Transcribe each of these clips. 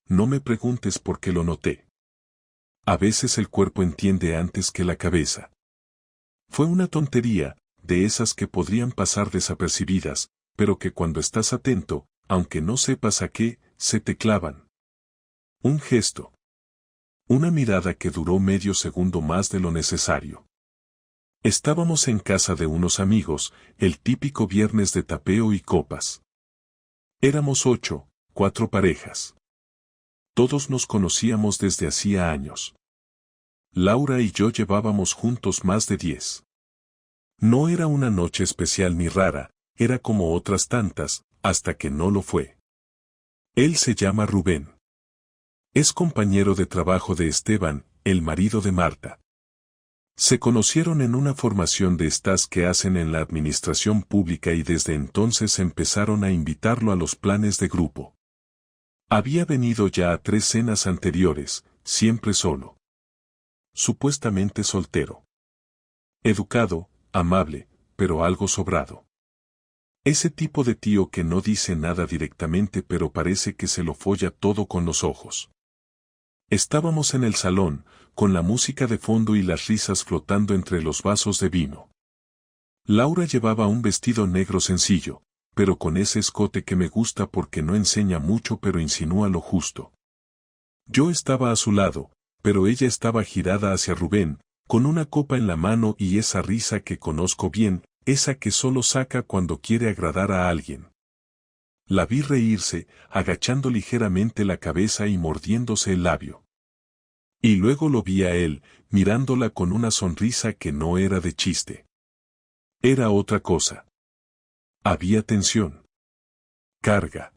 No me preguntes por qué lo noté. A veces el cuerpo entiende antes que la cabeza. Fue una tontería, de esas que podrían pasar desapercibidas, pero que cuando estás atento, aunque no sepas a qué, se te clavan. Un gesto. Una mirada que duró medio segundo más de lo necesario. Estábamos en casa de unos amigos, el típico viernes de tapeo y copas. Éramos 8, 4 parejas. Todos nos conocíamos desde hacía años. Laura y yo llevábamos juntos más de 10. No era una noche especial ni rara, era como otras tantas, hasta que no lo fue. Él se llama Rubén. Es compañero de trabajo de Esteban, el marido de Marta. Se conocieron en una formación de estas que hacen en la administración pública y desde entonces empezaron a invitarlo a los planes de grupo. Había venido ya a 3 cenas anteriores, siempre solo. Supuestamente soltero. Educado, amable, pero algo sobrado. Ese tipo de tío que no dice nada directamente pero parece que se lo folla todo con los ojos. Estábamos en el salón, con la música de fondo y las risas flotando entre los vasos de vino. Laura llevaba un vestido negro sencillo, pero con ese escote que me gusta porque no enseña mucho pero insinúa lo justo. Yo estaba a su lado, pero ella estaba girada hacia Rubén, con una copa en la mano y esa risa que conozco bien, esa que solo saca cuando quiere agradar a alguien. La vi reírse, agachando ligeramente la cabeza y mordiéndose el labio. Y luego lo vi a él, mirándola con una sonrisa que no era de chiste. Era otra cosa. Había tensión. Carga.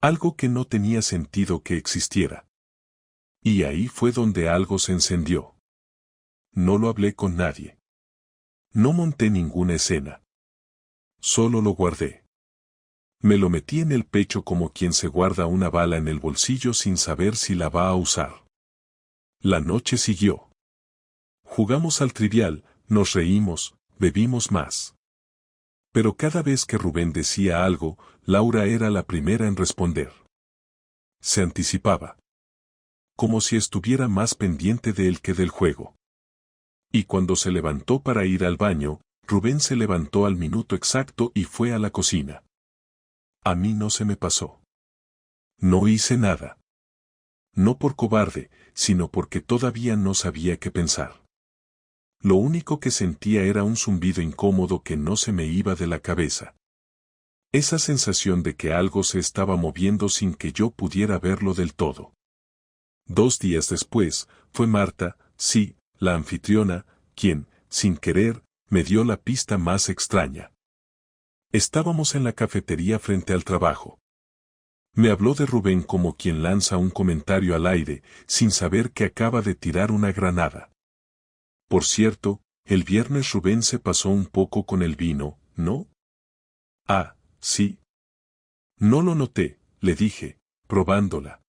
Algo que no tenía sentido que existiera. Y ahí fue donde algo se encendió. No lo hablé con nadie. No monté ninguna escena. Solo lo guardé. Me lo metí en el pecho como quien se guarda una bala en el bolsillo sin saber si la va a usar. La noche siguió. Jugamos al trivial, nos reímos, bebimos más. Pero cada vez que Rubén decía algo, Laura era la primera en responder. Se anticipaba. Como si estuviera más pendiente de él que del juego. Y cuando se levantó para ir al baño, Rubén se levantó al minuto exacto y fue a la cocina. A mí no se me pasó. No hice nada. No por cobarde, sino porque todavía no sabía qué pensar. Lo único que sentía era un zumbido incómodo que no se me iba de la cabeza. Esa sensación de que algo se estaba moviendo sin que yo pudiera verlo del todo. 2 días después, fue Marta, sí, la anfitriona, quien, sin querer, me dio la pista más extraña. Estábamos en la cafetería frente al trabajo. Me habló de Rubén como quien lanza un comentario al aire, sin saber que acaba de tirar una granada. Por cierto, el viernes Rubén se pasó un poco con el vino, ¿no? Ah, sí. No lo noté, le dije, probándola.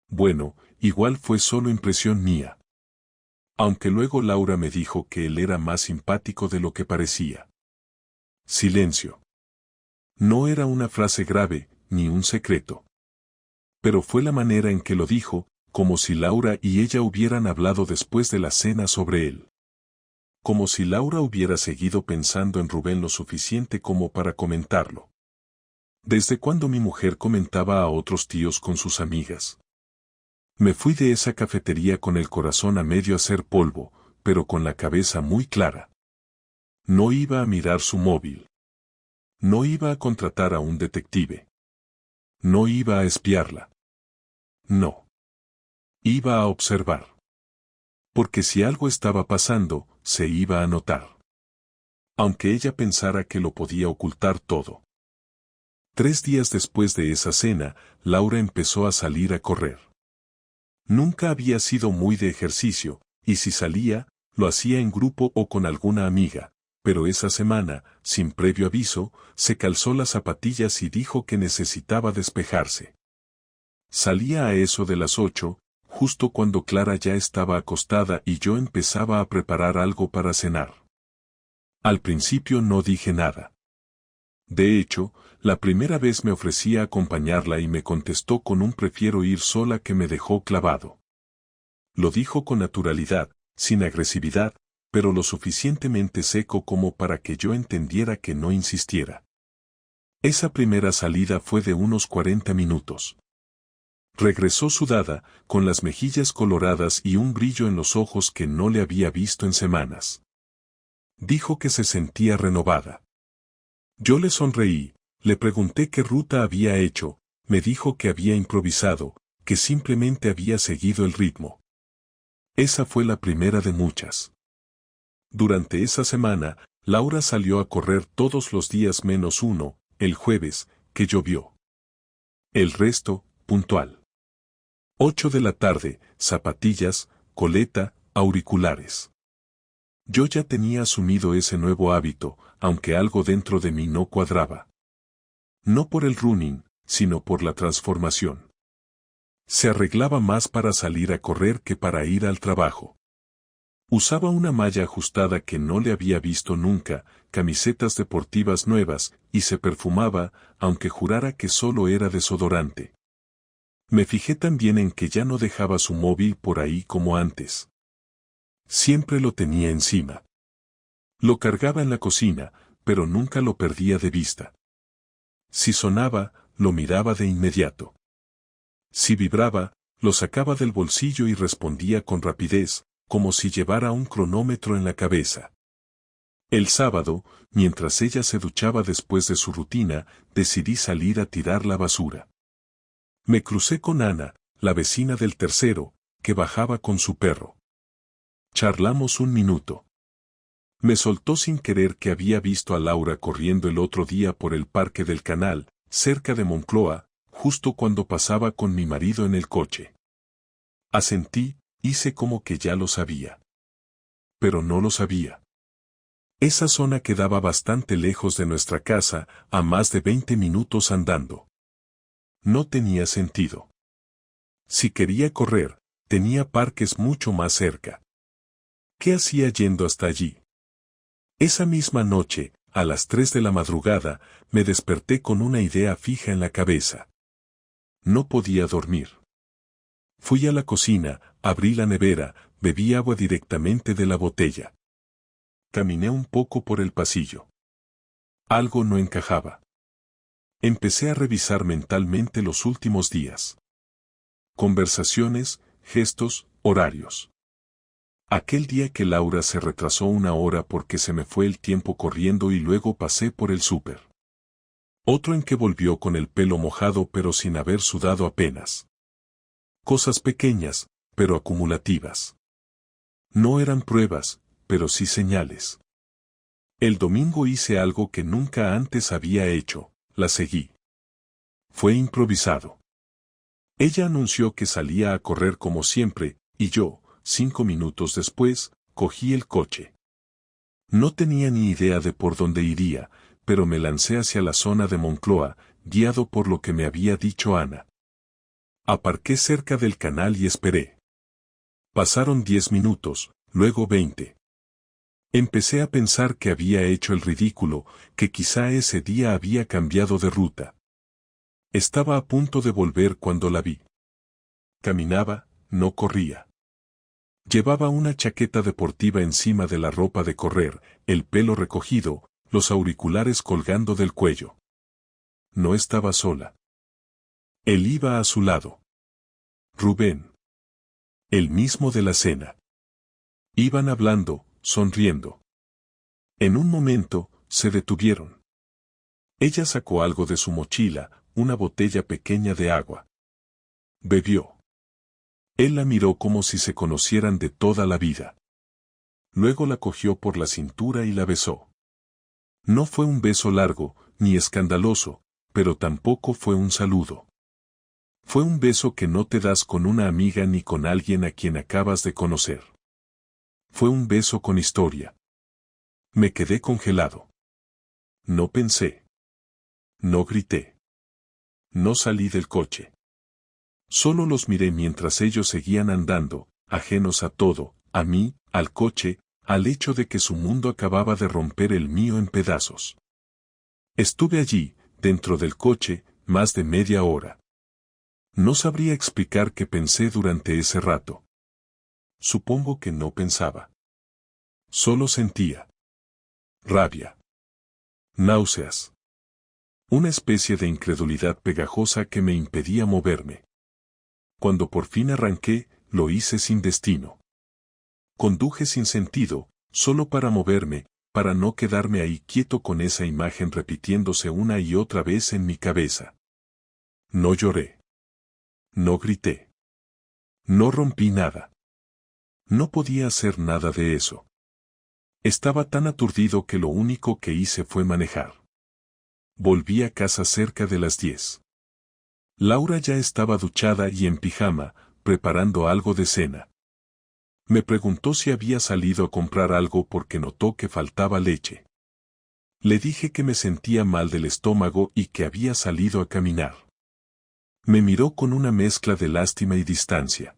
Bueno, igual fue solo impresión mía. Aunque luego Laura me dijo que él era más simpático de lo que parecía. Silencio. No era una frase grave, ni un secreto. Pero fue la manera en que lo dijo, como si Laura y ella hubieran hablado después de la cena sobre él. Como si Laura hubiera seguido pensando en Rubén lo suficiente como para comentarlo. ¿Desde cuándo mi mujer comentaba a otros tíos con sus amigas? Me fui de esa cafetería con el corazón a medio hacer polvo, pero con la cabeza muy clara. No iba a mirar su móvil. No iba a contratar a un detective. No iba a espiarla. No. Iba a observar. Porque si algo estaba pasando, se iba a notar. Aunque ella pensara que lo podía ocultar todo. 3 días después de esa cena, Laura empezó a salir a correr. Nunca había sido muy de ejercicio, y si salía, lo hacía en grupo o con alguna amiga, pero esa semana, sin previo aviso, se calzó las zapatillas y dijo que necesitaba despejarse. Salía a eso de las 8, justo cuando Clara ya estaba acostada y yo empezaba a preparar algo para cenar. Al principio no dije nada. De hecho, la primera vez me ofrecí a acompañarla y me contestó con un prefiero ir sola que me dejó clavado. Lo dijo con naturalidad, sin agresividad, pero lo suficientemente seco como para que yo entendiera que no insistiera. Esa primera salida fue de unos 40 minutos. Regresó sudada, con las mejillas coloradas y un brillo en los ojos que no le había visto en semanas. Dijo que se sentía renovada. Yo le sonreí, le pregunté qué ruta había hecho, me dijo que había improvisado, que simplemente había seguido el ritmo. Esa fue la primera de muchas. Durante esa semana, Laura salió a correr todos los días menos uno, el jueves, que llovió. El resto, puntual. 8 de la tarde, zapatillas, coleta, auriculares. Yo ya tenía asumido ese nuevo hábito, aunque algo dentro de mí no cuadraba. No por el running, sino por la transformación. Se arreglaba más para salir a correr que para ir al trabajo. Usaba una malla ajustada que no le había visto nunca, camisetas deportivas nuevas, y se perfumaba, aunque jurara que solo era desodorante. Me fijé también en que ya no dejaba su móvil por ahí como antes. Siempre lo tenía encima. Lo cargaba en la cocina, pero nunca lo perdía de vista. Si sonaba, lo miraba de inmediato. Si vibraba, lo sacaba del bolsillo y respondía con rapidez, como si llevara un cronómetro en la cabeza. El sábado, mientras ella se duchaba después de su rutina, decidí salir a tirar la basura. Me crucé con Ana, la vecina del tercero, que bajaba con su perro. Charlamos un minuto. Me soltó sin querer que había visto a Laura corriendo el otro día por el Parque del Canal, cerca de Moncloa, justo cuando pasaba con mi marido en el coche. Asentí, hice como que ya lo sabía. Pero no lo sabía. Esa zona quedaba bastante lejos de nuestra casa, a más de 20 minutos andando. No tenía sentido. Si quería correr, tenía parques mucho más cerca. ¿Qué hacía yendo hasta allí? Esa misma noche, a las 3 de la madrugada, me desperté con una idea fija en la cabeza. No podía dormir. Fui a la cocina, abrí la nevera, bebí agua directamente de la botella. Caminé un poco por el pasillo. Algo no encajaba. Empecé a revisar mentalmente los últimos días. Conversaciones, gestos, horarios. Aquel día que Laura se retrasó 1 hora porque se me fue el tiempo corriendo y luego pasé por el súper. Otro en que volvió con el pelo mojado pero sin haber sudado apenas. Cosas pequeñas, pero acumulativas. No eran pruebas, pero sí señales. El domingo hice algo que nunca antes había hecho, la seguí. Fue improvisado. Ella anunció que salía a correr como siempre, y yo, 5 minutos después, cogí el coche. No tenía ni idea de por dónde iría, pero me lancé hacia la zona de Moncloa, guiado por lo que me había dicho Ana. Aparqué cerca del canal y esperé. Pasaron 10 minutos, luego 20. Empecé a pensar que había hecho el ridículo, que quizá ese día había cambiado de ruta. Estaba a punto de volver cuando la vi. Caminaba, no corría. Llevaba una chaqueta deportiva encima de la ropa de correr, el pelo recogido, los auriculares colgando del cuello. No estaba sola. Él iba a su lado. Rubén. El mismo de la cena. Iban hablando, sonriendo. En un momento, se detuvieron. Ella sacó algo de su mochila, una botella pequeña de agua. Bebió. Él la miró como si se conocieran de toda la vida. Luego la cogió por la cintura y la besó. No fue un beso largo, ni escandaloso, pero tampoco fue un saludo. Fue un beso que no te das con una amiga ni con alguien a quien acabas de conocer. Fue un beso con historia. Me quedé congelado. No pensé. No grité. No salí del coche. Solo los miré mientras ellos seguían andando, ajenos a todo, a mí, al coche, al hecho de que su mundo acababa de romper el mío en pedazos. Estuve allí, dentro del coche, más de media hora. No sabría explicar qué pensé durante ese rato. Supongo que no pensaba. Solo sentía rabia, náuseas, una especie de incredulidad pegajosa que me impedía moverme. Cuando por fin arranqué, lo hice sin destino. Conduje sin sentido, solo para moverme, para no quedarme ahí quieto con esa imagen repitiéndose una y otra vez en mi cabeza. No lloré. No grité. No rompí nada. No podía hacer nada de eso. Estaba tan aturdido que lo único que hice fue manejar. Volví a casa cerca de las 10. Laura ya estaba duchada y en pijama, preparando algo de cena. Me preguntó si había salido a comprar algo porque notó que faltaba leche. Le dije que me sentía mal del estómago y que había salido a caminar. Me miró con una mezcla de lástima y distancia.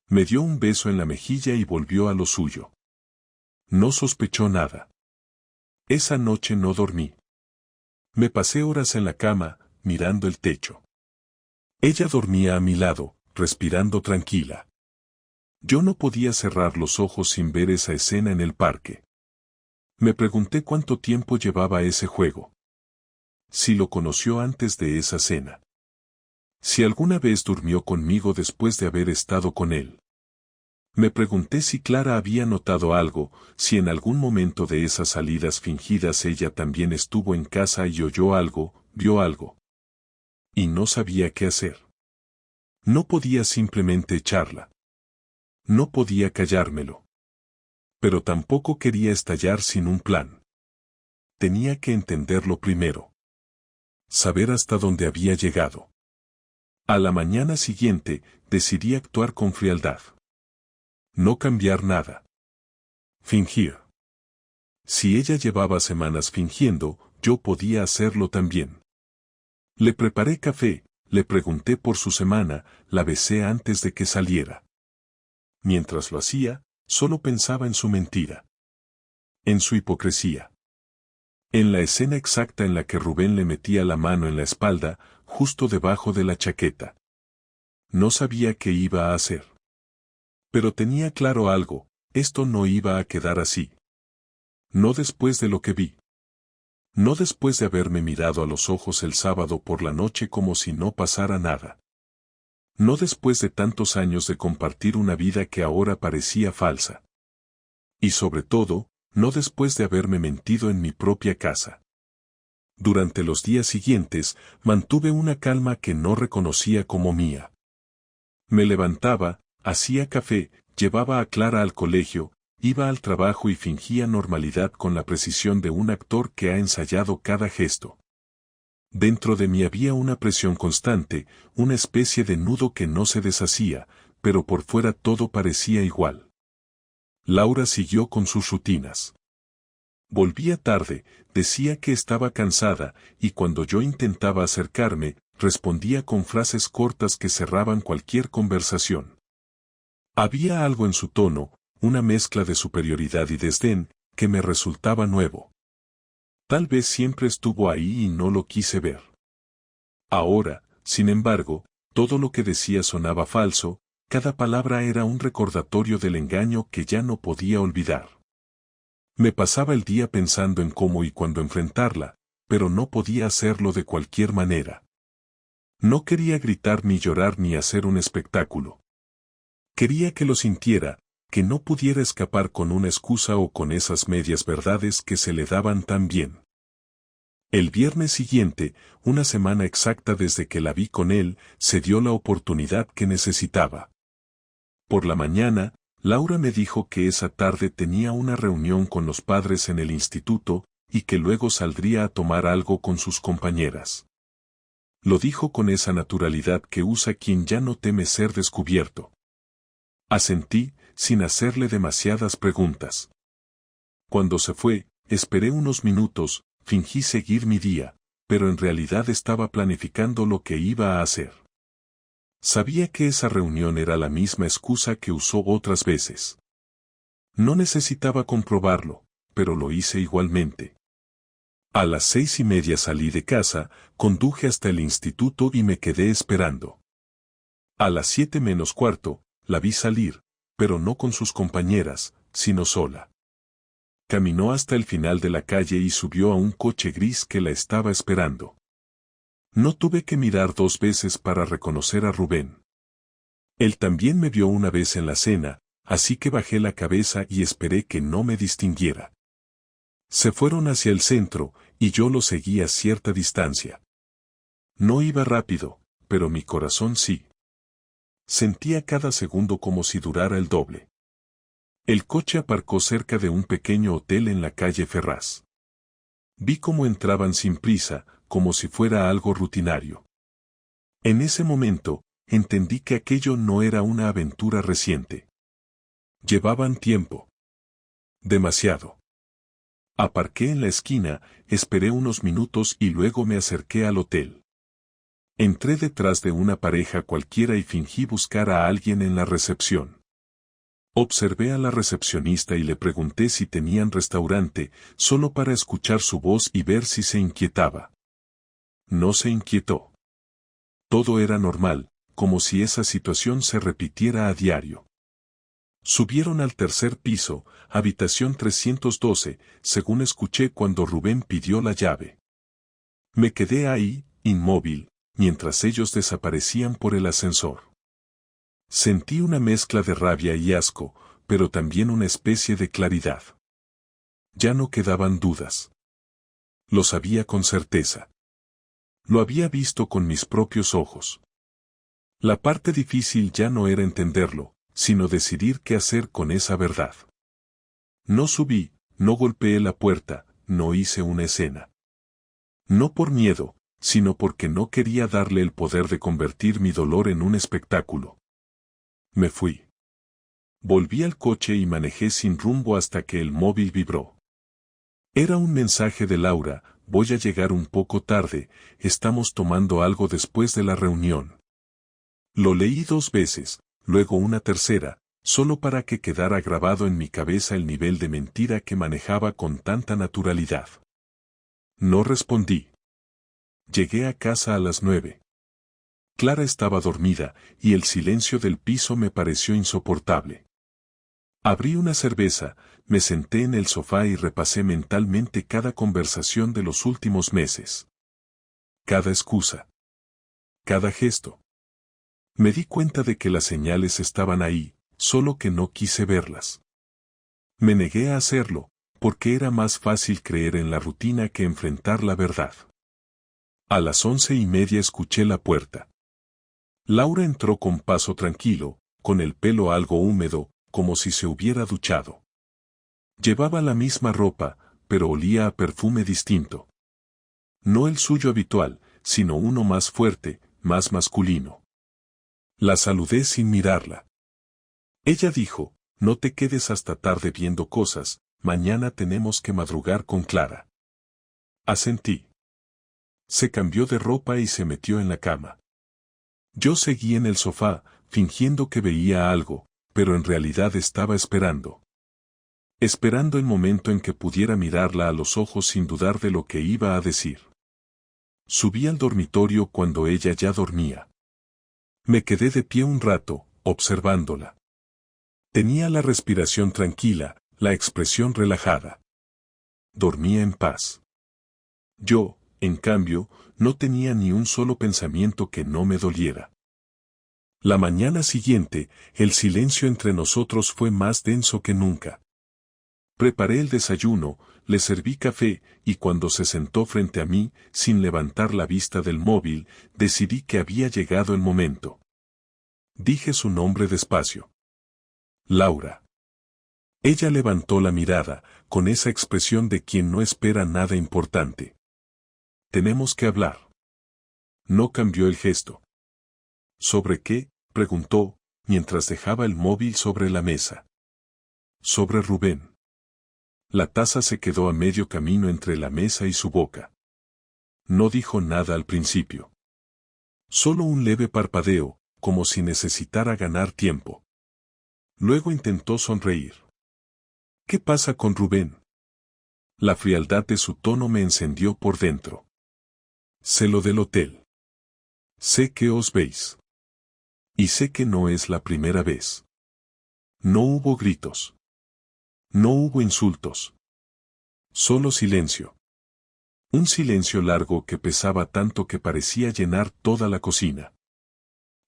Me dio un beso en la mejilla y volvió a lo suyo. No sospechó nada. Esa noche no dormí. Me pasé horas en la cama, mirando el techo. Ella dormía a mi lado, respirando tranquila. Yo no podía cerrar los ojos sin ver esa escena en el parque. Me pregunté cuánto tiempo llevaba ese juego. Si lo conoció antes de esa cena. Si alguna vez durmió conmigo después de haber estado con él. Me pregunté si Clara había notado algo, si en algún momento de esas salidas fingidas ella también estuvo en casa y oyó algo, vio algo. Y no sabía qué hacer. No podía simplemente echarla. No podía callármelo. Pero tampoco quería estallar sin un plan. Tenía que entenderlo primero. Saber hasta dónde había llegado. A la mañana siguiente, decidí actuar con frialdad. No cambiar nada. Fingir. Si ella llevaba semanas fingiendo, yo podía hacerlo también. Le preparé café, le pregunté por su semana, la besé antes de que saliera. Mientras lo hacía, solo pensaba en su mentira. En su hipocresía. En la escena exacta en la que Rubén le metía la mano en la espalda, justo debajo de la chaqueta. No sabía qué iba a hacer. Pero tenía claro algo, esto no iba a quedar así. No después de lo que vi. No después de haberme mirado a los ojos el sábado por la noche como si no pasara nada. No después de tantos años de compartir una vida que ahora parecía falsa. Y sobre todo, no después de haberme mentido en mi propia casa. Durante los días siguientes, mantuve una calma que no reconocía como mía. Me levantaba, hacía café, llevaba a Clara al colegio, iba al trabajo y fingía normalidad con la precisión de un actor que ha ensayado cada gesto. Dentro de mí había una presión constante, una especie de nudo que no se deshacía, pero por fuera todo parecía igual. Laura siguió con sus rutinas. Volvía tarde, decía que estaba cansada, y cuando yo intentaba acercarme, respondía con frases cortas que cerraban cualquier conversación. Había algo en su tono, una mezcla de superioridad y desdén, que me resultaba nuevo. Tal vez siempre estuvo ahí y no lo quise ver. Ahora, sin embargo, todo lo que decía sonaba falso, cada palabra era un recordatorio del engaño que ya no podía olvidar. Me pasaba el día pensando en cómo y cuándo enfrentarla, pero no podía hacerlo de cualquier manera. No quería gritar ni llorar ni hacer un espectáculo. Quería que lo sintiera, que no pudiera escapar con una excusa o con esas medias verdades que se le daban tan bien. El viernes siguiente, una semana exacta desde que la vi con él, se dio la oportunidad que necesitaba. Por la mañana, Laura me dijo que esa tarde tenía una reunión con los padres en el instituto, y que luego saldría a tomar algo con sus compañeras. Lo dijo con esa naturalidad que usa quien ya no teme ser descubierto. Asentí, sin hacerle demasiadas preguntas. Cuando se fue, esperé unos minutos, fingí seguir mi día, pero en realidad estaba planificando lo que iba a hacer. Sabía que esa reunión era la misma excusa que usó otras veces. No necesitaba comprobarlo, pero lo hice igualmente. A las 6:30 salí de casa, conduje hasta el instituto y me quedé esperando. A las 7:45, la vi salir, pero no con sus compañeras, sino sola. Caminó hasta el final de la calle y subió a un coche gris que la estaba esperando. No tuve que mirar 2 veces para reconocer a Rubén. Él también me vio una vez en la cena, así que bajé la cabeza y esperé que no me distinguiera. Se fueron hacia el centro, y yo lo seguí a cierta distancia. No iba rápido, pero mi corazón sí. Sentía cada segundo como si durara el doble. El coche aparcó cerca de un pequeño hotel en la calle Ferraz. Vi cómo entraban sin prisa, como si fuera algo rutinario. En ese momento, entendí que aquello no era una aventura reciente. Llevaban tiempo. Demasiado. Aparqué en la esquina, esperé unos minutos y luego me acerqué al hotel. Entré detrás de una pareja cualquiera y fingí buscar a alguien en la recepción. Observé a la recepcionista y le pregunté si tenían restaurante, solo para escuchar su voz y ver si se inquietaba. No se inquietó. Todo era normal, como si esa situación se repitiera a diario. Subieron al tercer piso, habitación 312, según escuché cuando Rubén pidió la llave. Me quedé ahí, inmóvil, mientras ellos desaparecían por el ascensor. Sentí una mezcla de rabia y asco, pero también una especie de claridad. Ya no quedaban dudas. Lo sabía con certeza. Lo había visto con mis propios ojos. La parte difícil ya no era entenderlo, sino decidir qué hacer con esa verdad. No subí, no golpeé la puerta, no hice una escena. No por miedo, sino porque no quería darle el poder de convertir mi dolor en un espectáculo. Me fui. Volví al coche y manejé sin rumbo hasta que el móvil vibró. Era un mensaje de Laura: voy a llegar un poco tarde, estamos tomando algo después de la reunión. Lo leí 2 veces, luego una tercera, solo para que quedara grabado en mi cabeza el nivel de mentira que manejaba con tanta naturalidad. No respondí. Llegué a casa a las 9. Clara estaba dormida, y el silencio del piso me pareció insoportable. Abrí una cerveza, me senté en el sofá y repasé mentalmente cada conversación de los últimos meses. Cada excusa. Cada gesto. Me di cuenta de que las señales estaban ahí, solo que no quise verlas. Me negué a hacerlo, porque era más fácil creer en la rutina que enfrentar la verdad. A las 11:30 escuché la puerta. Laura entró con paso tranquilo, con el pelo algo húmedo, como si se hubiera duchado. Llevaba la misma ropa, pero olía a perfume distinto. No el suyo habitual, sino uno más fuerte, más masculino. La saludé sin mirarla. Ella dijo: no te quedes hasta tarde viendo cosas, mañana tenemos que madrugar con Clara. Asentí. Se cambió de ropa y se metió en la cama. Yo seguí en el sofá, fingiendo que veía algo, pero en realidad estaba esperando. Esperando el momento en que pudiera mirarla a los ojos sin dudar de lo que iba a decir. Subí al dormitorio cuando ella ya dormía. Me quedé de pie un rato, observándola. Tenía la respiración tranquila, la expresión relajada. Dormía en paz. Yo, en cambio, no tenía ni un solo pensamiento que no me doliera. La mañana siguiente, el silencio entre nosotros fue más denso que nunca. Preparé el desayuno, le serví café, y cuando se sentó frente a mí, sin levantar la vista del móvil, decidí que había llegado el momento. Dije su nombre despacio. Laura. Ella levantó la mirada, con esa expresión de quien no espera nada importante. Tenemos que hablar. No cambió el gesto. ¿Sobre qué?, preguntó, mientras dejaba el móvil sobre la mesa. Sobre Rubén. La taza se quedó a medio camino entre la mesa y su boca. No dijo nada al principio. Solo un leve parpadeo, como si necesitara ganar tiempo. Luego intentó sonreír. ¿Qué pasa con Rubén? La frialdad de su tono me encendió por dentro. Sé lo del hotel. Sé que os veis. Y sé que no es la primera vez. No hubo gritos. No hubo insultos. Solo silencio. Un silencio largo que pesaba tanto que parecía llenar toda la cocina.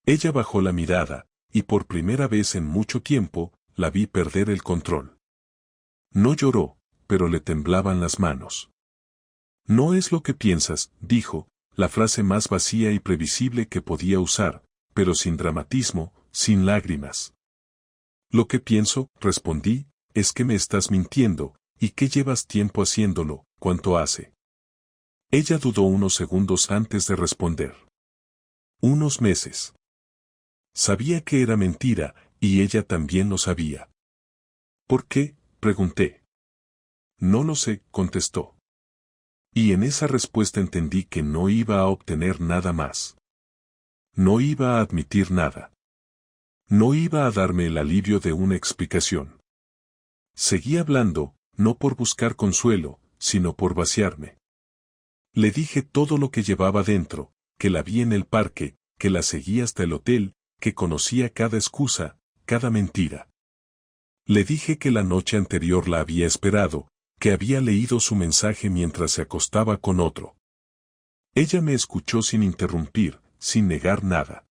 Ella bajó la mirada, y por primera vez en mucho tiempo, la vi perder el control. No lloró, pero le temblaban las manos. No es lo que piensas, dijo, la frase más vacía y previsible que podía usar, pero sin dramatismo, sin lágrimas. Lo que pienso, respondí, es que me estás mintiendo, y que llevas tiempo haciéndolo, ¿cuánto hace? Ella dudó unos segundos antes de responder. Unos meses. Sabía que era mentira, y ella también lo sabía. ¿Por qué?, pregunté. No lo sé, contestó. Y en esa respuesta entendí que no iba a obtener nada más. No iba a admitir nada. No iba a darme el alivio de una explicación. Seguí hablando, no por buscar consuelo, sino por vaciarme. Le dije todo lo que llevaba dentro, que la vi en el parque, que la seguí hasta el hotel, que conocía cada excusa, cada mentira. Le dije que la noche anterior la había esperado, que había leído su mensaje mientras se acostaba con otro. Ella me escuchó sin interrumpir, sin negar nada.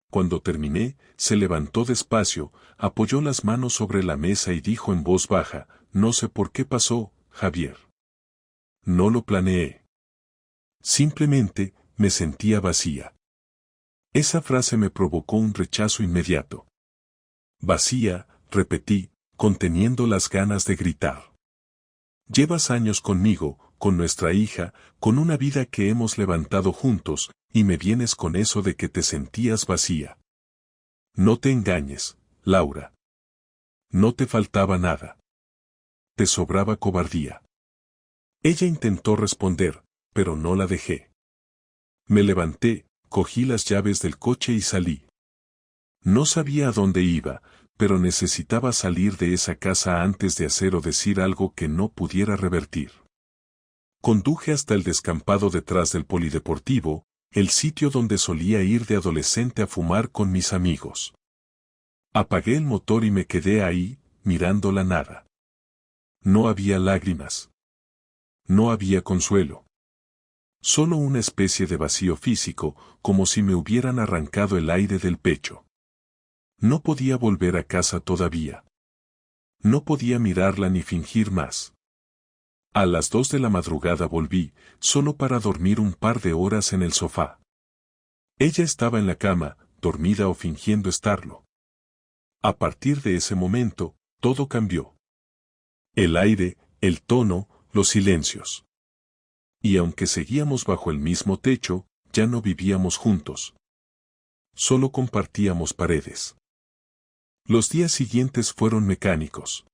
Cuando terminé, se levantó despacio, apoyó las manos sobre la mesa y dijo en voz baja, no sé por qué pasó, Javier. No lo planeé. Simplemente, me sentía vacía. Esa frase me provocó un rechazo inmediato. Vacía, repetí, conteniendo las ganas de gritar. Llevas años conmigo, con nuestra hija, con una vida que hemos levantado juntos, y me vienes con eso de que te sentías vacía. No te engañes, Laura. No te faltaba nada. Te sobraba cobardía. Ella intentó responder, pero no la dejé. Me levanté, cogí las llaves del coche y salí. No sabía a dónde iba, pero necesitaba salir de esa casa antes de hacer o decir algo que no pudiera revertir. Conduje hasta el descampado detrás del polideportivo, el sitio donde solía ir de adolescente a fumar con mis amigos. Apagué el motor y me quedé ahí, mirando la nada. No había lágrimas. No había consuelo. Solo una especie de vacío físico, como si me hubieran arrancado el aire del pecho. No podía volver a casa todavía. No podía mirarla ni fingir más. A las 2 de la madrugada volví, solo para dormir un par de horas en el sofá. Ella estaba en la cama, dormida o fingiendo estarlo. A partir de ese momento, todo cambió. El aire, el tono, los silencios. Y aunque seguíamos bajo el mismo techo, ya no vivíamos juntos. Solo compartíamos paredes. Los días siguientes fueron mecánicos.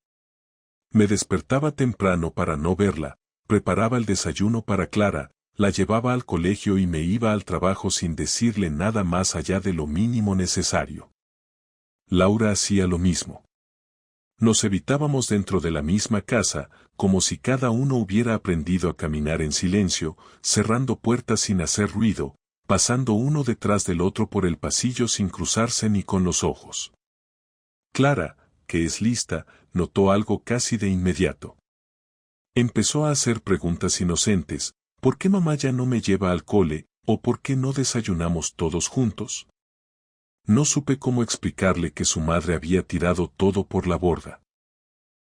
Me despertaba temprano para no verla, preparaba el desayuno para Clara, la llevaba al colegio y me iba al trabajo sin decirle nada más allá de lo mínimo necesario. Laura hacía lo mismo. Nos evitábamos dentro de la misma casa, como si cada uno hubiera aprendido a caminar en silencio, cerrando puertas sin hacer ruido, pasando uno detrás del otro por el pasillo sin cruzarse ni con los ojos. Clara, que es lista, notó algo casi de inmediato. Empezó a hacer preguntas inocentes, ¿por qué mamá ya no me lleva al cole, o por qué no desayunamos todos juntos? No supe cómo explicarle que su madre había tirado todo por la borda.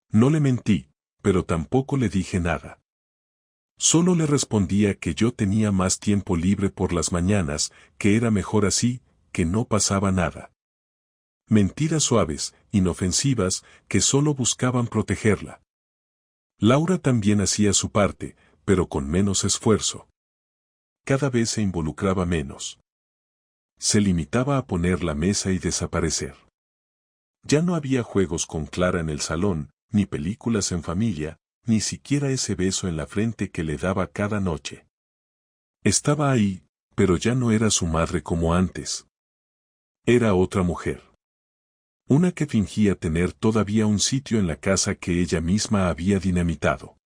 No le mentí, pero tampoco le dije nada. Solo le respondía que yo tenía más tiempo libre por las mañanas, que era mejor así, que no pasaba nada. Mentiras suaves, inofensivas, que solo buscaban protegerla. Laura también hacía su parte, pero con menos esfuerzo. Cada vez se involucraba menos. Se limitaba a poner la mesa y desaparecer. Ya no había juegos con Clara en el salón, ni películas en familia, ni siquiera ese beso en la frente que le daba cada noche. Estaba ahí, pero ya no era su madre como antes. Era otra mujer. Una que fingía tener todavía un sitio en la casa que ella misma había dinamitado.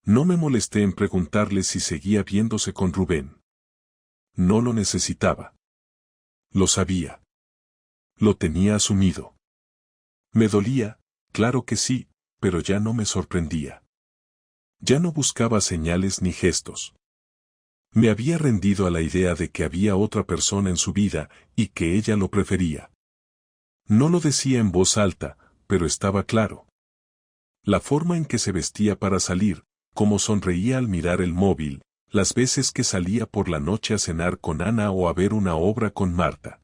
No me molesté en preguntarle si seguía viéndose con Rubén. No lo necesitaba. Lo sabía. Lo tenía asumido. Me dolía, claro que sí, pero ya no me sorprendía. Ya no buscaba señales ni gestos. Me había rendido a la idea de que había otra persona en su vida y que ella lo prefería. No lo decía en voz alta, pero estaba claro. La forma en que se vestía para salir, cómo sonreía al mirar el móvil, las veces que salía por la noche a cenar con Ana o a ver una obra con Marta.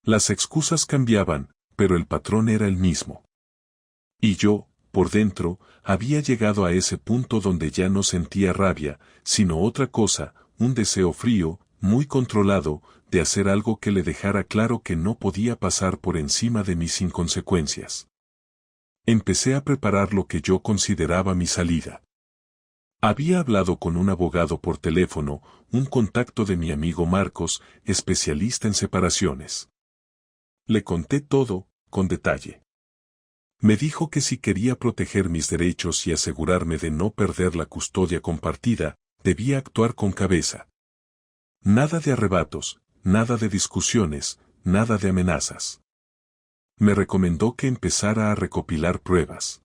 Las excusas cambiaban, pero el patrón era el mismo. Y yo, por dentro, había llegado a ese punto donde ya no sentía rabia, sino otra cosa, un deseo frío, muy controlado, de hacer algo que le dejara claro que no podía pasar por encima de mis inconsecuencias. Empecé a preparar lo que yo consideraba mi salida. Había hablado con un abogado por teléfono, un contacto de mi amigo Marcos, especialista en separaciones. Le conté todo, con detalle. Me dijo que si quería proteger mis derechos y asegurarme de no perder la custodia compartida, debía actuar con cabeza. Nada de arrebatos, nada de discusiones, nada de amenazas. Me recomendó que empezara a recopilar pruebas.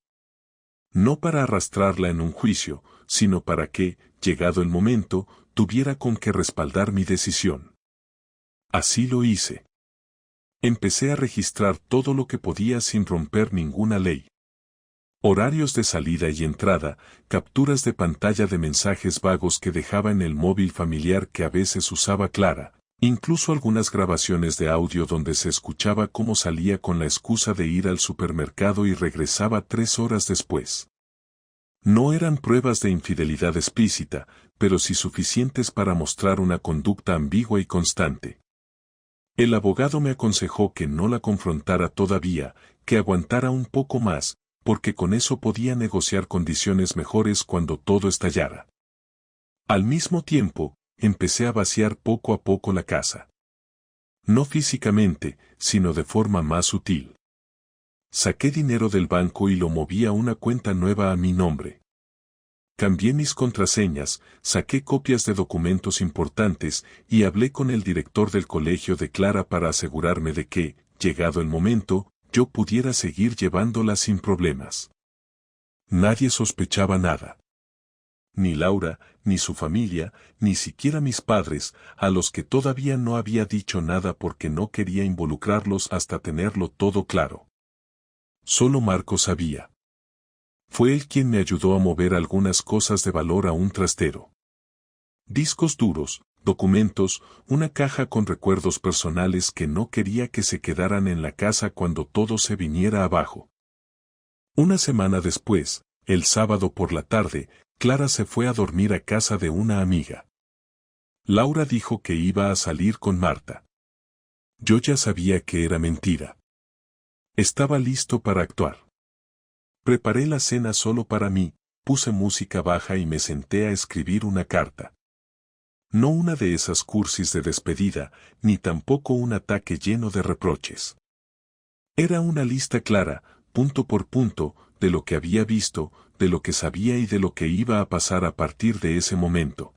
No para arrastrarla en un juicio, sino para que, llegado el momento, tuviera con qué respaldar mi decisión. Así lo hice. Empecé a registrar todo lo que podía sin romper ninguna ley. Horarios de salida y entrada, capturas de pantalla de mensajes vagos que dejaba en el móvil familiar que a veces usaba Clara, incluso algunas grabaciones de audio donde se escuchaba cómo salía con la excusa de ir al supermercado y regresaba 3 horas después. No eran pruebas de infidelidad explícita, pero sí suficientes para mostrar una conducta ambigua y constante. El abogado me aconsejó que no la confrontara todavía, que aguantara un poco más, porque con eso podía negociar condiciones mejores cuando todo estallara. Al mismo tiempo, empecé a vaciar poco a poco la casa. No físicamente, sino de forma más sutil. Saqué dinero del banco y lo moví a una cuenta nueva a mi nombre. Cambié mis contraseñas, saqué copias de documentos importantes y hablé con el director del colegio de Clara para asegurarme de que, llegado el momento, yo pudiera seguir llevándola sin problemas. Nadie sospechaba nada. Ni Laura, ni su familia, ni siquiera mis padres, a los que todavía no había dicho nada porque no quería involucrarlos hasta tenerlo todo claro. Solo Marco sabía. Fue él quien me ayudó a mover algunas cosas de valor a un trastero. Discos duros, documentos, una caja con recuerdos personales que no quería que se quedaran en la casa cuando todo se viniera abajo. Una semana después, el sábado por la tarde, Clara se fue a dormir a casa de una amiga. Laura dijo que iba a salir con Marta. Yo ya sabía que era mentira. Estaba listo para actuar. Preparé la cena solo para mí, puse música baja y me senté a escribir una carta. No una de esas cursis de despedida, ni tampoco un ataque lleno de reproches. Era una lista clara, punto por punto, de lo que había visto, de lo que sabía y de lo que iba a pasar a partir de ese momento.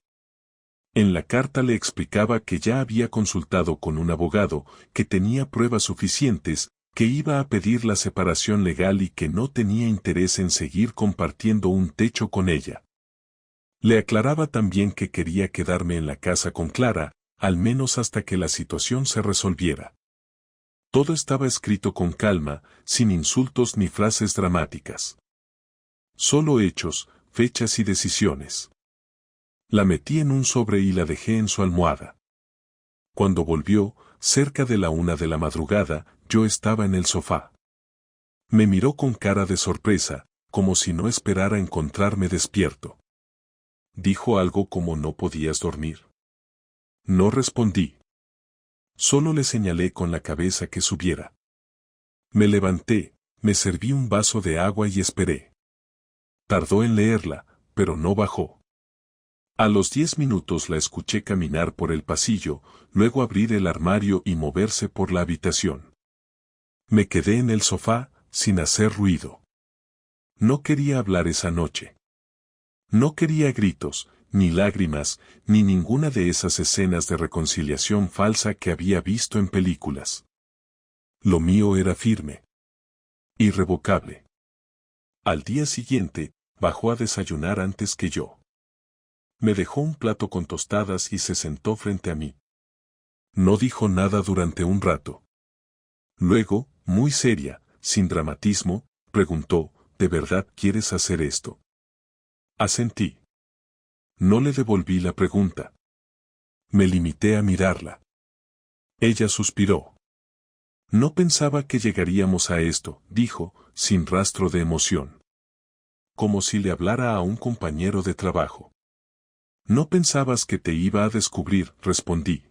En la carta le explicaba que ya había consultado con un abogado, que tenía pruebas suficientes, que iba a pedir la separación legal y que no tenía interés en seguir compartiendo un techo con ella. Le aclaraba también que quería quedarme en la casa con Clara, al menos hasta que la situación se resolviera. Todo estaba escrito con calma, sin insultos ni frases dramáticas. Solo hechos, fechas y decisiones. La metí en un sobre y la dejé en su almohada. Cuando volvió, cerca de la 1 de la madrugada, yo estaba en el sofá. Me miró con cara de sorpresa, como si no esperara encontrarme despierto. Dijo algo como ¿no podías dormir? No respondí. Solo le señalé con la cabeza que subiera. Me levanté, me serví un vaso de agua y esperé. Tardó en leerla, pero no bajó. A los 10 minutos la escuché caminar por el pasillo, luego abrir el armario y moverse por la habitación. Me quedé en el sofá, sin hacer ruido. No quería hablar esa noche. No quería gritos, ni lágrimas, ni ninguna de esas escenas de reconciliación falsa que había visto en películas. Lo mío era firme. Irrevocable. Al día siguiente, bajó a desayunar antes que yo. Me dejó un plato con tostadas y se sentó frente a mí. No dijo nada durante un rato. Luego, muy seria, sin dramatismo, preguntó, ¿de verdad quieres hacer esto? Asentí. No le devolví la pregunta. Me limité a mirarla. Ella suspiró. No pensaba que llegaríamos a esto, dijo, sin rastro de emoción. Como si le hablara a un compañero de trabajo. No pensabas que te iba a descubrir, respondí.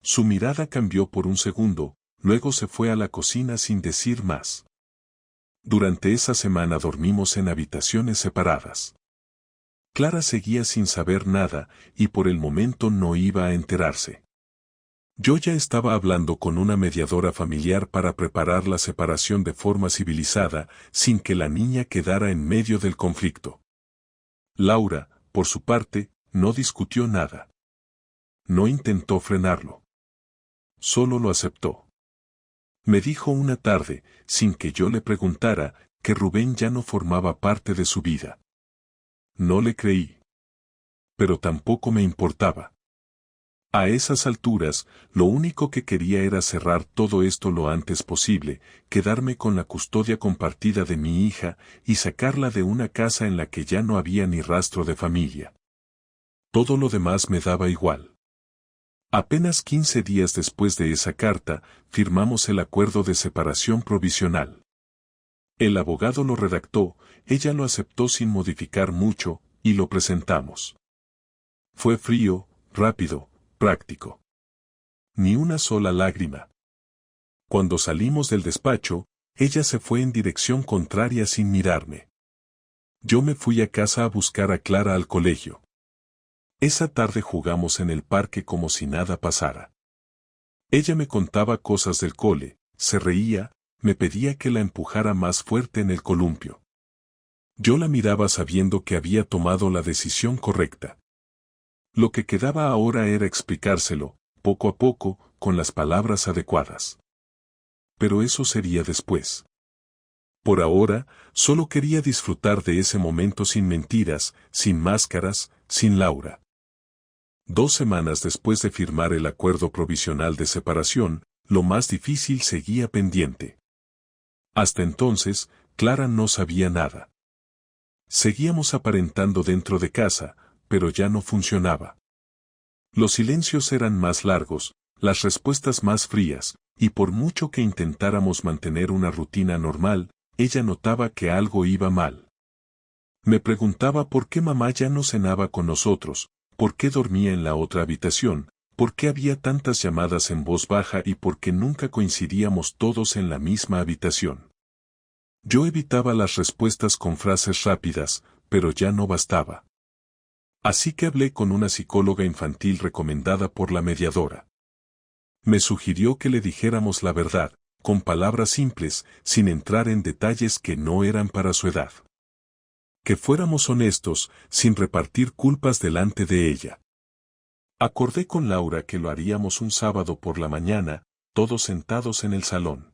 Su mirada cambió por un segundo, luego se fue a la cocina sin decir más. Durante esa semana dormimos en habitaciones separadas. Clara seguía sin saber nada, y por el momento no iba a enterarse. Yo ya estaba hablando con una mediadora familiar para preparar la separación de forma civilizada, sin que la niña quedara en medio del conflicto. Laura, por su parte, no discutió nada. No intentó frenarlo. Solo lo aceptó. Me dijo una tarde, sin que yo le preguntara, que Rubén ya no formaba parte de su vida. No le creí. Pero tampoco me importaba. A esas alturas, lo único que quería era cerrar todo esto lo antes posible, quedarme con la custodia compartida de mi hija y sacarla de una casa en la que ya no había ni rastro de familia. Todo lo demás me daba igual. Apenas 15 días después de esa carta, firmamos el acuerdo de separación provisional. El abogado lo redactó, ella lo aceptó sin modificar mucho, y lo presentamos. Fue frío, rápido, práctico. Ni una sola lágrima. Cuando salimos del despacho, ella se fue en dirección contraria sin mirarme. Yo me fui a casa a buscar a Clara al colegio. Esa tarde jugamos en el parque como si nada pasara. Ella me contaba cosas del cole, se reía, me pedía que la empujara más fuerte en el columpio. Yo la miraba sabiendo que había tomado la decisión correcta. Lo que quedaba ahora era explicárselo, poco a poco, con las palabras adecuadas. Pero eso sería después. Por ahora, solo quería disfrutar de ese momento sin mentiras, sin máscaras, sin Laura. 2 semanas después de firmar el acuerdo provisional de separación, lo más difícil seguía pendiente. Hasta entonces, Clara no sabía nada. Seguíamos aparentando dentro de casa, pero ya no funcionaba. Los silencios eran más largos, las respuestas más frías, y por mucho que intentáramos mantener una rutina normal, ella notaba que algo iba mal. Me preguntaba por qué mamá ya no cenaba con nosotros, por qué dormía en la otra habitación, por qué había tantas llamadas en voz baja y por qué nunca coincidíamos todos en la misma habitación. Yo evitaba las respuestas con frases rápidas, pero ya no bastaba. Así que hablé con una psicóloga infantil recomendada por la mediadora. Me sugirió que le dijéramos la verdad, con palabras simples, sin entrar en detalles que no eran para su edad. Que fuéramos honestos, sin repartir culpas delante de ella. Acordé con Laura que lo haríamos un sábado por la mañana, todos sentados en el salón.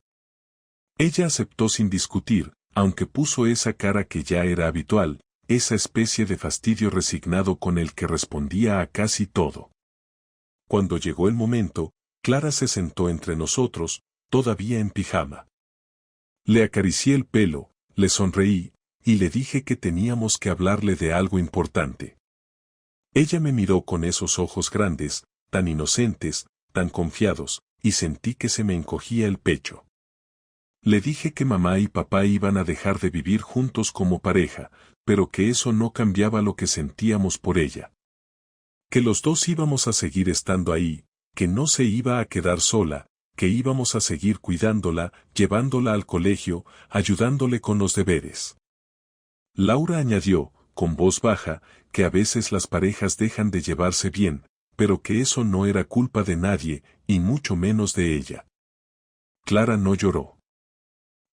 Ella aceptó sin discutir, aunque puso esa cara que ya era habitual, esa especie de fastidio resignado con el que respondía a casi todo. Cuando llegó el momento, Clara se sentó entre nosotros, todavía en pijama. Le acaricié el pelo, le sonreí, y le dije que teníamos que hablarle de algo importante. Ella me miró con esos ojos grandes, tan inocentes, tan confiados, y sentí que se me encogía el pecho. Le dije que mamá y papá iban a dejar de vivir juntos como pareja, pero que eso no cambiaba lo que sentíamos por ella. Que los dos íbamos a seguir estando ahí, que no se iba a quedar sola, que íbamos a seguir cuidándola, llevándola al colegio, ayudándole con los deberes. Laura añadió, con voz baja, que a veces las parejas dejan de llevarse bien, pero que eso no era culpa de nadie, y mucho menos de ella. Clara no lloró.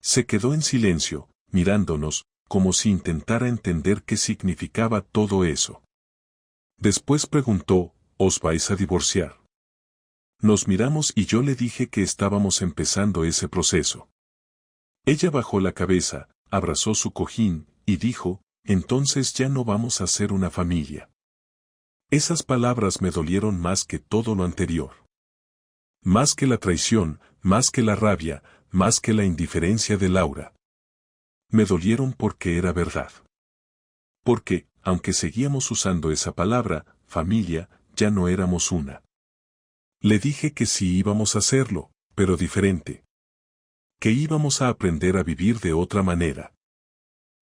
Se quedó en silencio, mirándonos, como si intentara entender qué significaba todo eso. Después preguntó, ¿os vais a divorciar? Nos miramos y yo le dije que estábamos empezando ese proceso. Ella bajó la cabeza, abrazó su cojín, y dijo, entonces ya no vamos a ser una familia. Esas palabras me dolieron más que todo lo anterior. Más que la traición, más que la rabia, más que la indiferencia de Laura. Me dolieron porque era verdad. Porque, aunque seguíamos usando esa palabra, familia, ya no éramos una. Le dije que sí íbamos a hacerlo, pero diferente. Que íbamos a aprender a vivir de otra manera.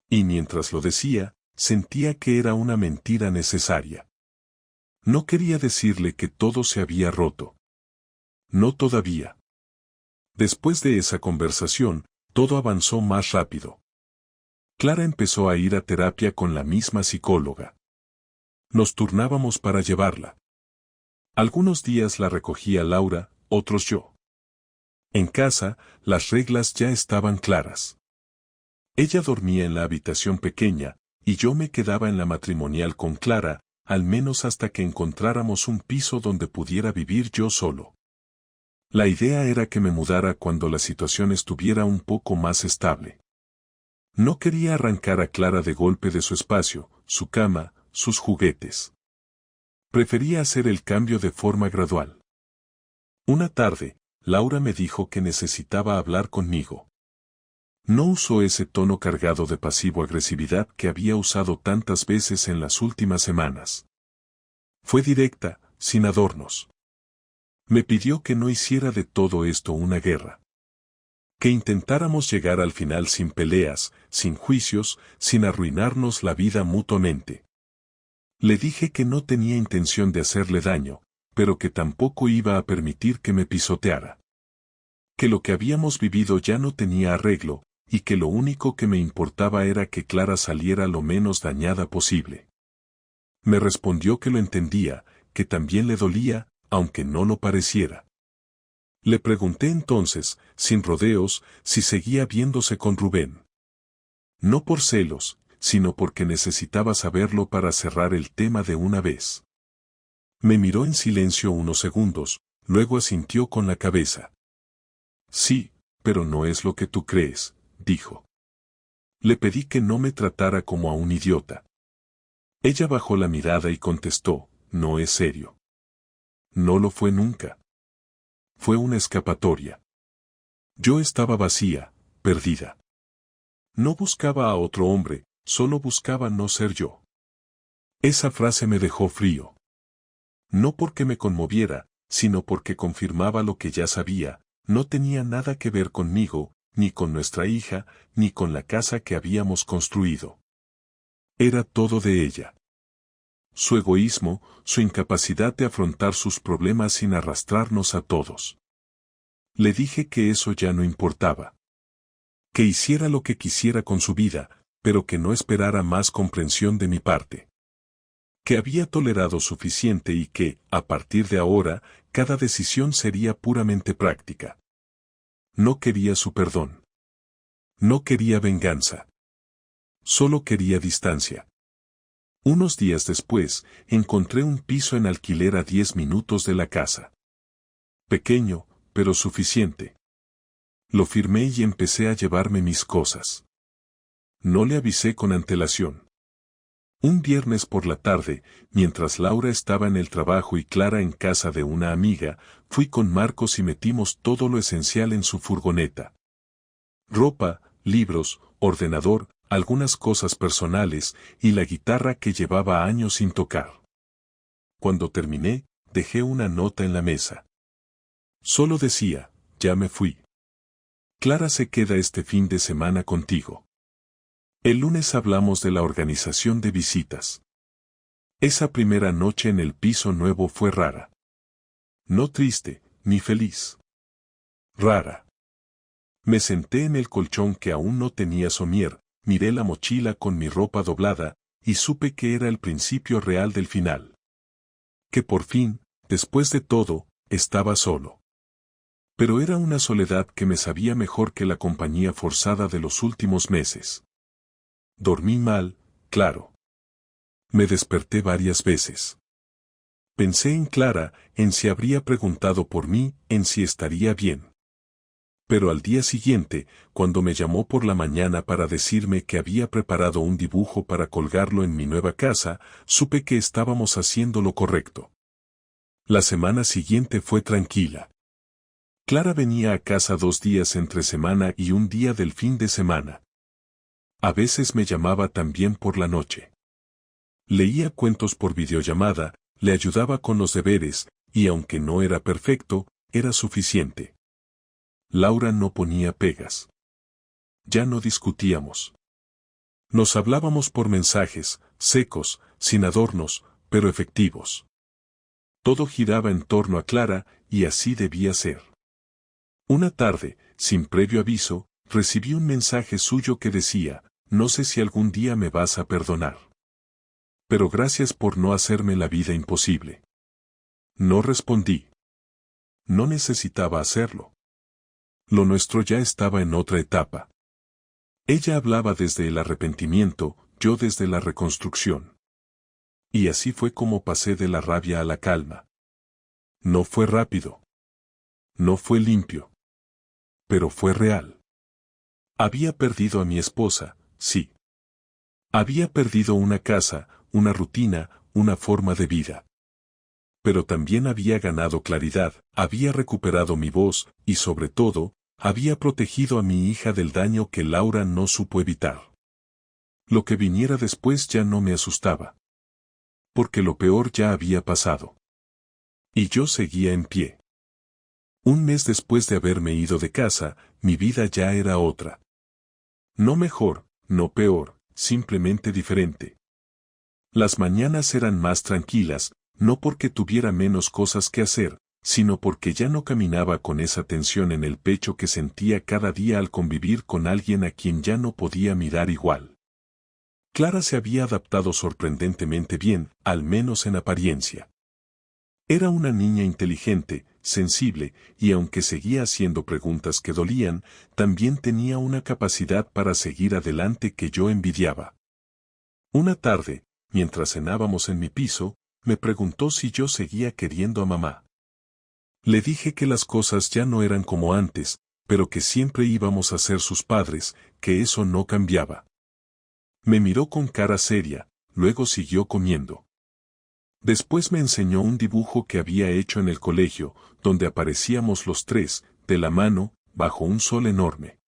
Y mientras lo decía, sentía que era una mentira necesaria. No quería decirle que todo se había roto. No todavía. Después de esa conversación, todo avanzó más rápido. Clara empezó a ir a terapia con la misma psicóloga. Nos turnábamos para llevarla. Algunos días la recogía Laura, otros yo. En casa, las reglas ya estaban claras. Ella dormía en la habitación pequeña, y yo me quedaba en la matrimonial con Clara, al menos hasta que encontráramos un piso donde pudiera vivir yo solo. La idea era que me mudara cuando la situación estuviera un poco más estable. No quería arrancar a Clara de golpe de su espacio, su cama, sus juguetes. Prefería hacer el cambio de forma gradual. Una tarde, Laura me dijo que necesitaba hablar conmigo. No usó ese tono cargado de pasivo-agresividad que había usado tantas veces en las últimas semanas. Fue directa, sin adornos. Me pidió que no hiciera de todo esto una guerra. Que intentáramos llegar al final sin peleas, sin juicios, sin arruinarnos la vida mutuamente. Le dije que no tenía intención de hacerle daño, pero que tampoco iba a permitir que me pisoteara. Que lo que habíamos vivido ya no tenía arreglo, y que lo único que me importaba era que Clara saliera lo menos dañada posible. Me respondió que lo entendía, que también le dolía, aunque no lo pareciera. Le pregunté entonces, sin rodeos, si seguía viéndose con Rubén. No por celos, sino porque necesitaba saberlo para cerrar el tema de una vez. Me miró en silencio unos segundos, luego asintió con la cabeza. Sí, pero no es lo que tú crees, dijo. Le pedí que no me tratara como a un idiota. Ella bajó la mirada y contestó, no es serio. No lo fue nunca. Fue una escapatoria. Yo estaba vacía, perdida. No buscaba a otro hombre, solo buscaba no ser yo. Esa frase me dejó frío. No porque me conmoviera, sino porque confirmaba lo que ya sabía, no tenía nada que ver conmigo, ni con nuestra hija, ni con la casa que habíamos construido. Era todo de ella. Su egoísmo, su incapacidad de afrontar sus problemas sin arrastrarnos a todos. Le dije que eso ya no importaba. Que hiciera lo que quisiera con su vida, pero que no esperara más comprensión de mi parte. Que había tolerado suficiente y que, a partir de ahora, cada decisión sería puramente práctica. No quería su perdón. No quería venganza. Solo quería distancia. Unos días después, encontré un piso en alquiler a 10 minutos de la casa. Pequeño, pero suficiente. Lo firmé y empecé a llevarme mis cosas. No le avisé con antelación. Un viernes por la tarde, mientras Laura estaba en el trabajo y Clara en casa de una amiga, fui con Marcos y metimos todo lo esencial en su furgoneta. Ropa, libros, ordenador, algunas cosas personales, y la guitarra que llevaba años sin tocar. Cuando terminé, dejé una nota en la mesa. Solo decía, ya me fui. Clara se queda este fin de semana contigo. El lunes hablamos de la organización de visitas. Esa primera noche en el piso nuevo fue rara. No triste, ni feliz. Rara. Me senté en el colchón que aún no tenía somier, miré la mochila con mi ropa doblada, y supe que era el principio real del final. Que por fin, después de todo, estaba solo. Pero era una soledad que me sabía mejor que la compañía forzada de los últimos meses. Dormí mal, claro. Me desperté varias veces. Pensé en Clara, en si habría preguntado por mí, en si estaría bien. Pero al día siguiente, cuando me llamó por la mañana para decirme que había preparado un dibujo para colgarlo en mi nueva casa, supe que estábamos haciendo lo correcto. La semana siguiente fue tranquila. Clara venía a casa 2 días entre semana y un día del fin de semana. A veces me llamaba también por la noche. Leía cuentos por videollamada, le ayudaba con los deberes, y aunque no era perfecto, era suficiente. Laura no ponía pegas. Ya no discutíamos. Nos hablábamos por mensajes, secos, sin adornos, pero efectivos. Todo giraba en torno a Clara, y así debía ser. Una tarde, sin previo aviso, recibí un mensaje suyo que decía: no sé si algún día me vas a perdonar. Pero gracias por no hacerme la vida imposible. No respondí. No necesitaba hacerlo. Lo nuestro ya estaba en otra etapa. Ella hablaba desde el arrepentimiento, yo desde la reconstrucción. Y así fue como pasé de la rabia a la calma. No fue rápido. No fue limpio. Pero fue real. Había perdido a mi esposa, sí. Había perdido una casa, una rutina, una forma de vida. Pero también había ganado claridad, había recuperado mi voz, y sobre todo, había protegido a mi hija del daño que Laura no supo evitar. Lo que viniera después ya no me asustaba. Porque lo peor ya había pasado. Y yo seguía en pie. Un mes después de haberme ido de casa, mi vida ya era otra. No mejor, no peor, simplemente diferente. Las mañanas eran más tranquilas, no porque tuviera menos cosas que hacer, sino porque ya no caminaba con esa tensión en el pecho que sentía cada día al convivir con alguien a quien ya no podía mirar igual. Clara se había adaptado sorprendentemente bien, al menos en apariencia. Era una niña inteligente, sensible, y aunque seguía haciendo preguntas que dolían, también tenía una capacidad para seguir adelante que yo envidiaba. Una tarde, mientras cenábamos en mi piso, me preguntó si yo seguía queriendo a mamá. Le dije que las cosas ya no eran como antes, pero que siempre íbamos a ser sus padres, que eso no cambiaba. Me miró con cara seria, luego siguió comiendo. Después me enseñó un dibujo que había hecho en el colegio, donde aparecíamos los tres, de la mano, bajo un sol enorme.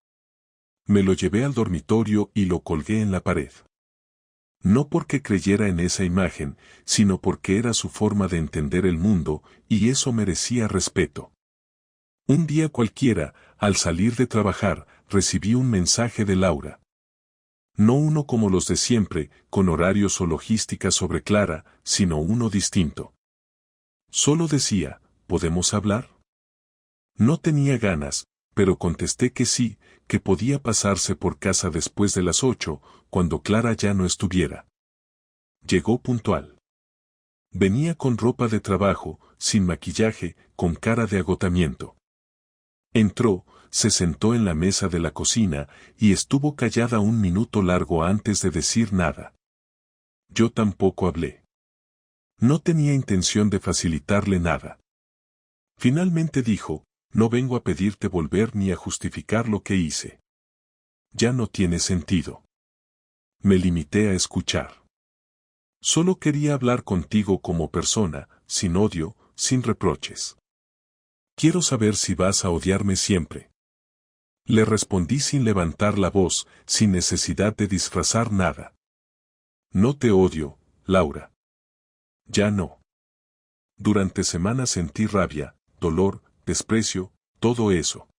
Me lo llevé al dormitorio y lo colgué en la pared. No porque creyera en esa imagen, sino porque era su forma de entender el mundo, y eso merecía respeto. Un día cualquiera, al salir de trabajar, recibí un mensaje de Laura. No uno como los de siempre, con horarios o logística sobre Clara, sino uno distinto. Solo decía: ¿podemos hablar? No tenía ganas, pero contesté que sí, que podía pasarse por casa después de las 8, cuando Clara ya no estuviera. Llegó puntual. Venía con ropa de trabajo, sin maquillaje, con cara de agotamiento. Entró, se sentó en la mesa de la cocina, y estuvo callada un minuto largo antes de decir nada. Yo tampoco hablé. No tenía intención de facilitarle nada. Finalmente dijo: no vengo a pedirte volver ni a justificar lo que hice. Ya no tiene sentido. Me limité a escuchar. Solo quería hablar contigo como persona, sin odio, sin reproches. Quiero saber si vas a odiarme siempre. Le respondí sin levantar la voz, sin necesidad de disfrazar nada. No te odio, Laura. Ya no. Durante semanas sentí rabia, dolor, desprecio, todo eso.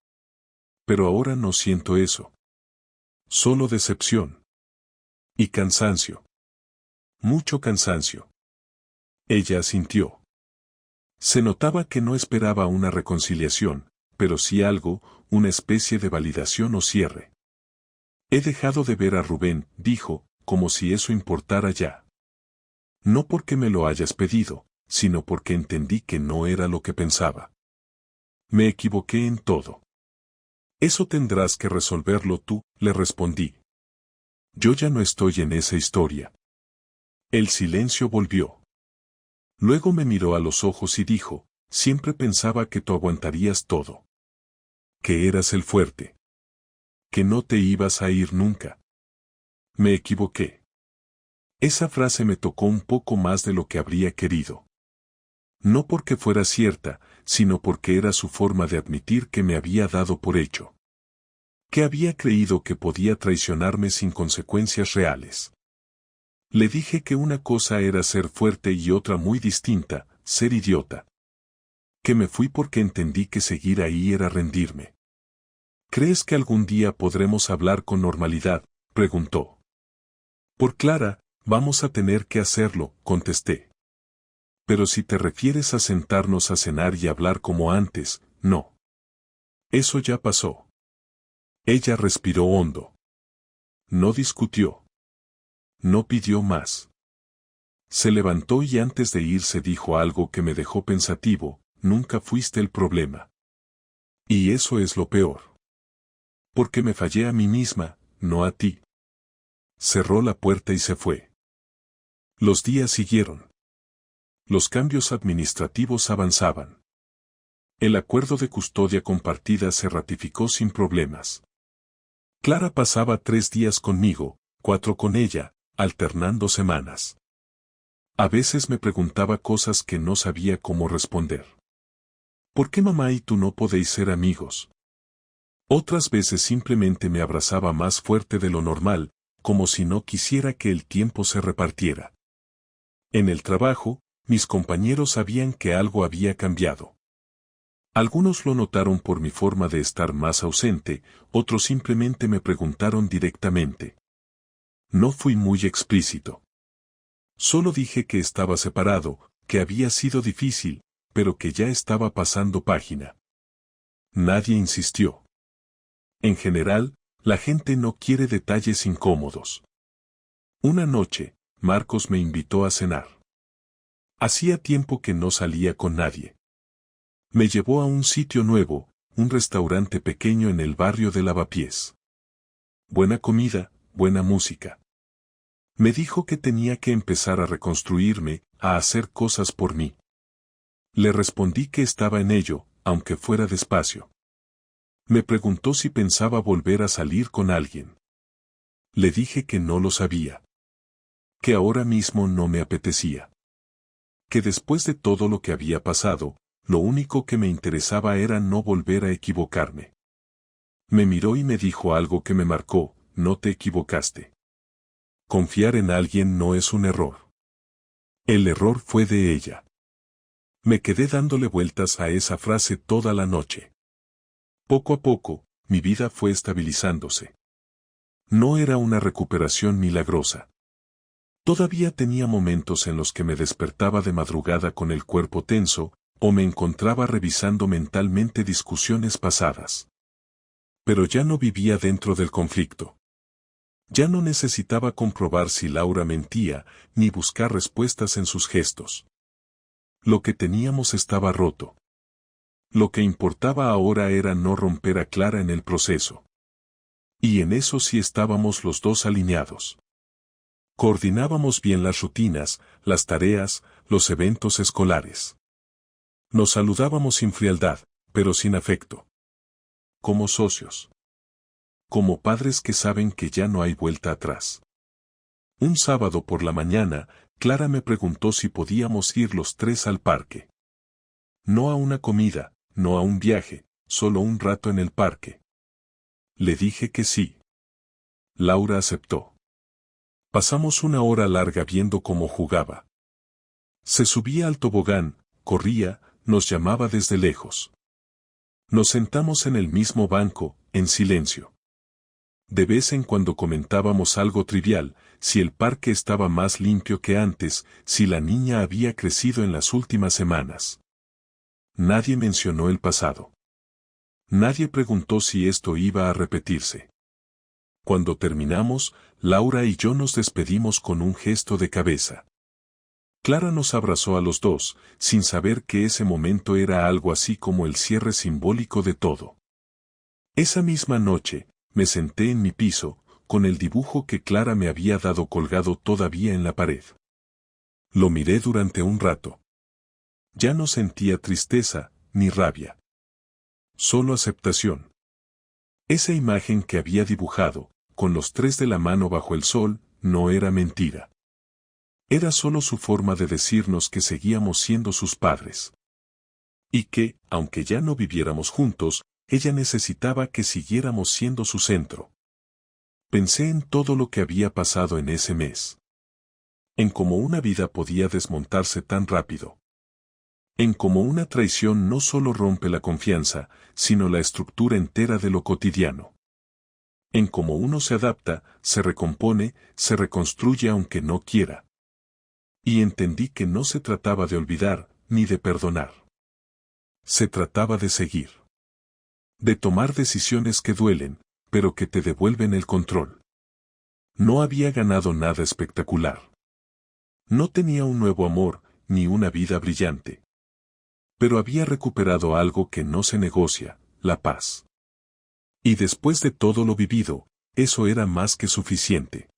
Pero ahora no siento eso. Solo decepción. Y cansancio. Mucho cansancio. Ella asintió. Se notaba que no esperaba una reconciliación, pero sí algo, una especie de validación o cierre. He dejado de ver a Rubén, dijo, como si eso importara ya. No porque me lo hayas pedido, sino porque entendí que no era lo que pensaba. Me equivoqué en todo. Eso tendrás que resolverlo tú, le respondí. Yo ya no estoy en esa historia. El silencio volvió. Luego me miró a los ojos y dijo, siempre pensaba que tú aguantarías todo. Que eras el fuerte. Que no te ibas a ir nunca. Me equivoqué. Esa frase me tocó un poco más de lo que habría querido. No porque fuera cierta, sino porque era su forma de admitir que me había dado por hecho. Que había creído que podía traicionarme sin consecuencias reales. Le dije que una cosa era ser fuerte y otra muy distinta, ser idiota. Que me fui porque entendí que seguir ahí era rendirme. ¿Crees que algún día podremos hablar con normalidad?, preguntó. Por Clara, vamos a tener que hacerlo, contesté. Pero si te refieres a sentarnos a cenar y hablar como antes, no. Eso ya pasó. Ella respiró hondo. No discutió. No pidió más. Se levantó y antes de irse dijo algo que me dejó pensativo, nunca fuiste el problema. Y eso es lo peor. Porque me fallé a mí misma, no a ti. Cerró la puerta y se fue. Los días siguieron. Los cambios administrativos avanzaban. El acuerdo de custodia compartida se ratificó sin problemas. Clara pasaba 3 días conmigo, 4 con ella, alternando semanas. A veces me preguntaba cosas que no sabía cómo responder. ¿Por qué mamá y tú no podéis ser amigos? Otras veces simplemente me abrazaba más fuerte de lo normal, como si no quisiera que el tiempo se repartiera. En el trabajo, mis compañeros sabían que algo había cambiado. Algunos lo notaron por mi forma de estar más ausente, otros simplemente me preguntaron directamente. No fui muy explícito. Solo dije que estaba separado, que había sido difícil, pero que ya estaba pasando página. Nadie insistió. En general, la gente no quiere detalles incómodos. Una noche, Marcos me invitó a cenar. Hacía tiempo que no salía con nadie. Me llevó a un sitio nuevo, un restaurante pequeño en el barrio de Lavapiés. Buena comida, buena música. Me dijo que tenía que empezar a reconstruirme, a hacer cosas por mí. Le respondí que estaba en ello, aunque fuera despacio. Me preguntó si pensaba volver a salir con alguien. Le dije que no lo sabía. Que ahora mismo no me apetecía. Que después de todo lo que había pasado, lo único que me interesaba era no volver a equivocarme. Me miró y me dijo algo que me marcó, no te equivocaste. Confiar en alguien no es un error. El error fue de ella. Me quedé dándole vueltas a esa frase toda la noche. Poco a poco, mi vida fue estabilizándose. No era una recuperación milagrosa. Todavía tenía momentos en los que me despertaba de madrugada con el cuerpo tenso, o me encontraba revisando mentalmente discusiones pasadas. Pero ya no vivía dentro del conflicto. Ya no necesitaba comprobar si Laura mentía, ni buscar respuestas en sus gestos. Lo que teníamos estaba roto. Lo que importaba ahora era no romper a Clara en el proceso. Y en eso sí estábamos los dos alineados. Coordinábamos bien las rutinas, las tareas, los eventos escolares. Nos saludábamos sin frialdad, pero sin afecto. Como socios. Como padres que saben que ya no hay vuelta atrás. Un sábado por la mañana, Clara me preguntó si podíamos ir los 3 al parque. No a una comida, no a un viaje, solo un rato en el parque. Le dije que sí. Laura aceptó. Pasamos una hora larga viendo cómo jugaba. Se subía al tobogán, corría, nos llamaba desde lejos. Nos sentamos en el mismo banco, en silencio. De vez en cuando comentábamos algo trivial, si el parque estaba más limpio que antes, si la niña había crecido en las últimas semanas. Nadie mencionó el pasado. Nadie preguntó si esto iba a repetirse. Cuando terminamos, Laura y yo nos despedimos con un gesto de cabeza. Clara nos abrazó a los dos, sin saber que ese momento era algo así como el cierre simbólico de todo. Esa misma noche, me senté en mi piso, con el dibujo que Clara me había dado colgado todavía en la pared. Lo miré durante un rato. Ya no sentía tristeza, ni rabia. Solo aceptación. Esa imagen que había dibujado, con los tres de la mano bajo el sol, no era mentira. Era solo su forma de decirnos que seguíamos siendo sus padres. Y que, aunque ya no viviéramos juntos, ella necesitaba que siguiéramos siendo su centro. Pensé en todo lo que había pasado en ese mes. En cómo una vida podía desmontarse tan rápido. En cómo una traición no solo rompe la confianza, sino la estructura entera de lo cotidiano. En cómo uno se adapta, se recompone, se reconstruye aunque no quiera. Y entendí que no se trataba de olvidar, ni de perdonar. Se trataba de seguir. De tomar decisiones que duelen, pero que te devuelven el control. No había ganado nada espectacular. No tenía un nuevo amor, ni una vida brillante. Pero había recuperado algo que no se negocia, la paz. Y después de todo lo vivido, eso era más que suficiente.